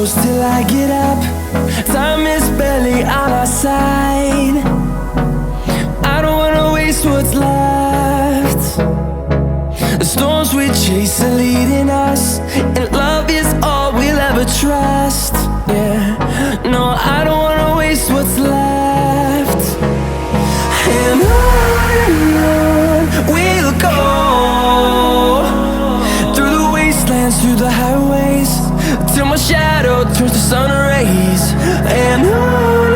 close till I get up. Time is barely on our side. I don't wanna waste what's left. The storms we chase are leading us, and love is all we'll ever trust. Yeah, no, I don't wanna waste what's left. And on we'll go, through the wastelands, through the highways, till my shadow turns to sun rays. And on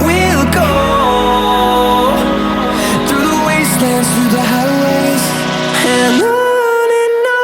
we'll go, through the wastelands, through the highways, and on we'll go.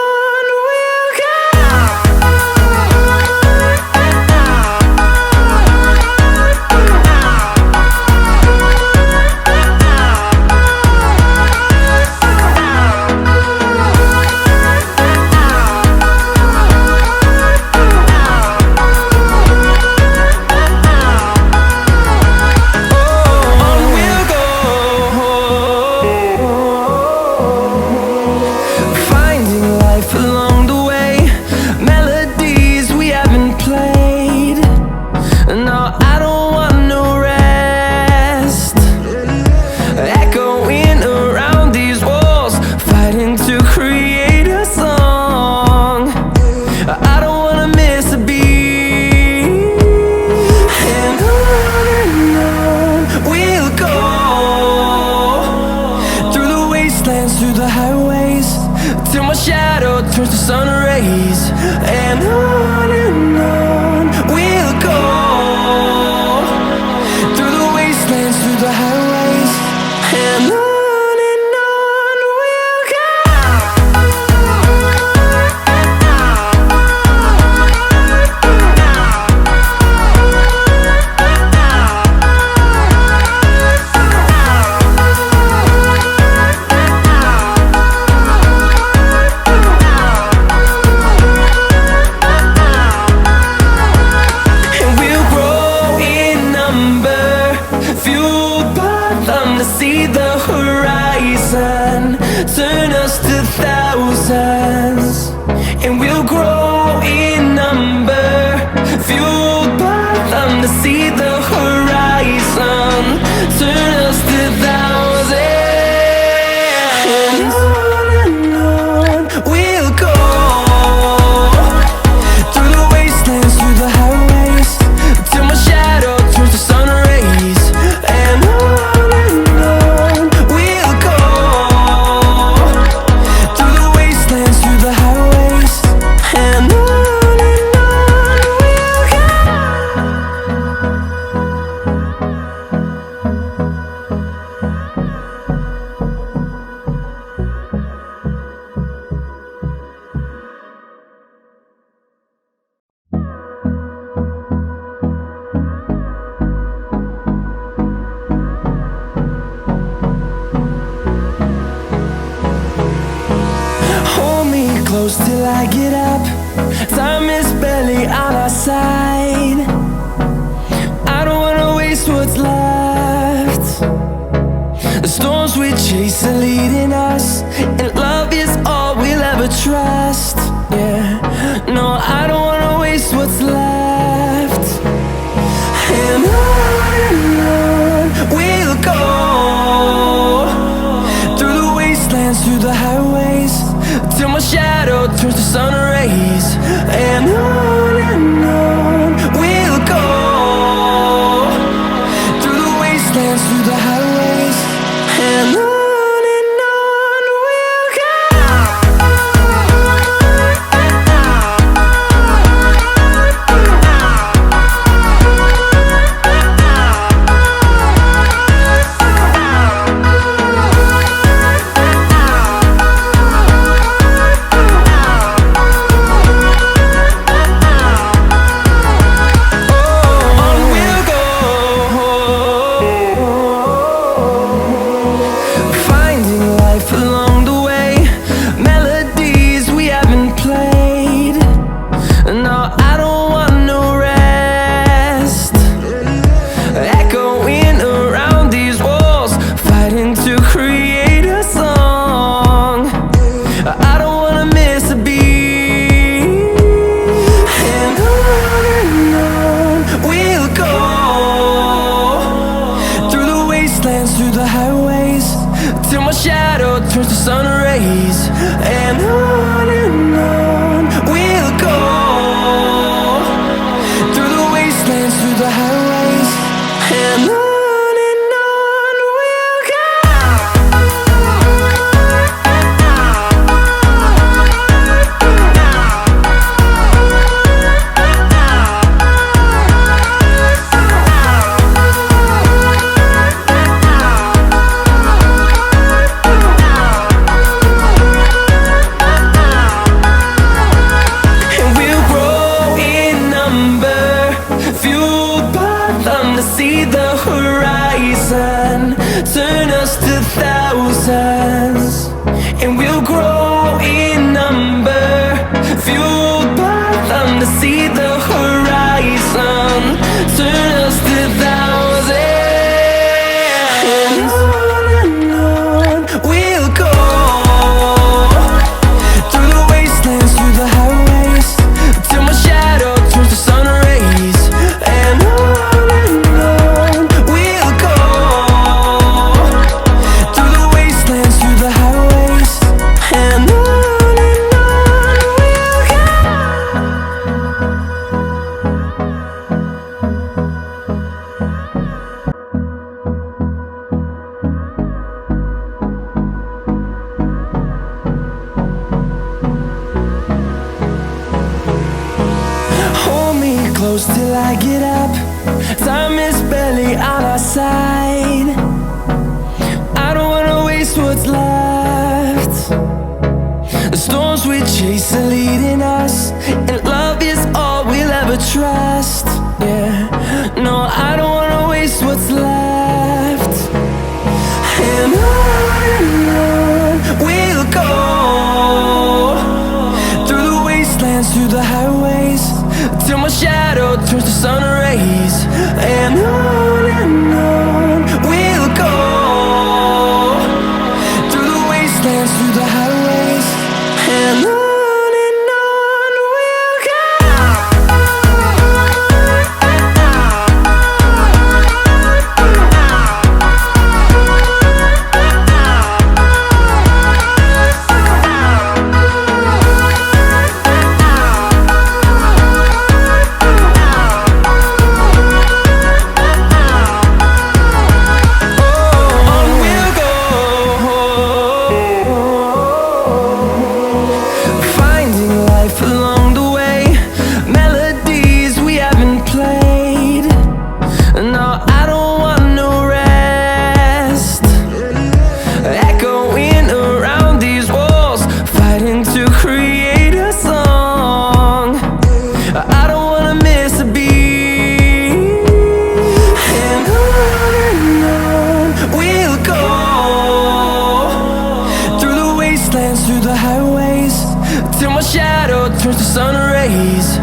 Through the highways, till my shadow turns to sun rays. And on we'll go, through the wastelands, through the highways, and on we'll go. See the horizon, turn us to thousands, and we'll grow in number, fueled by them. To see the horizon, turn us to thousands, and on we'll go, through the wastelands, through the highways, till my shadow turns to sun rays. And close till I get up. Time is barely on our side. I don't wanna waste what's left. The storms we chase are leading us, and love is all we'll ever trust. Yeah, no, I don't wanna waste what's left. And on we'll go, through the wastelands, through the highways, till my shadow turns to sun rays. And on we'll go, through the wastelands, through the highways, and on we'll go. shadow turns to sun rays. And on we'll go, through the wastelands, through the highways. And on we'll go. See the horizon, turn us to thousands, and we'll grow in number, fueled by them to see the horizon, turn us to thousands, and on we'll go, through the wastelands, through the highways, till my shadow turns to sun rays. And close till I get up. Time is barely on our side. I don't wanna waste what's left. The storms we chase are leading us, and love is all we'll ever trust. Yeah, no, I don't wanna waste what's left. And on we'll go, through the wastelands, through the highways, till my shadow turns to sun rays. And on we'll go, through the wastelands, through the highways. And on we'll go. Along the way, melodies we haven't played. No, I don't want no rest. Echoing around these walls, fighting to create a song. I don't wanna miss a beat. And on we'll go, through the wastelands, through the highways, till my shadow turns to sun rays.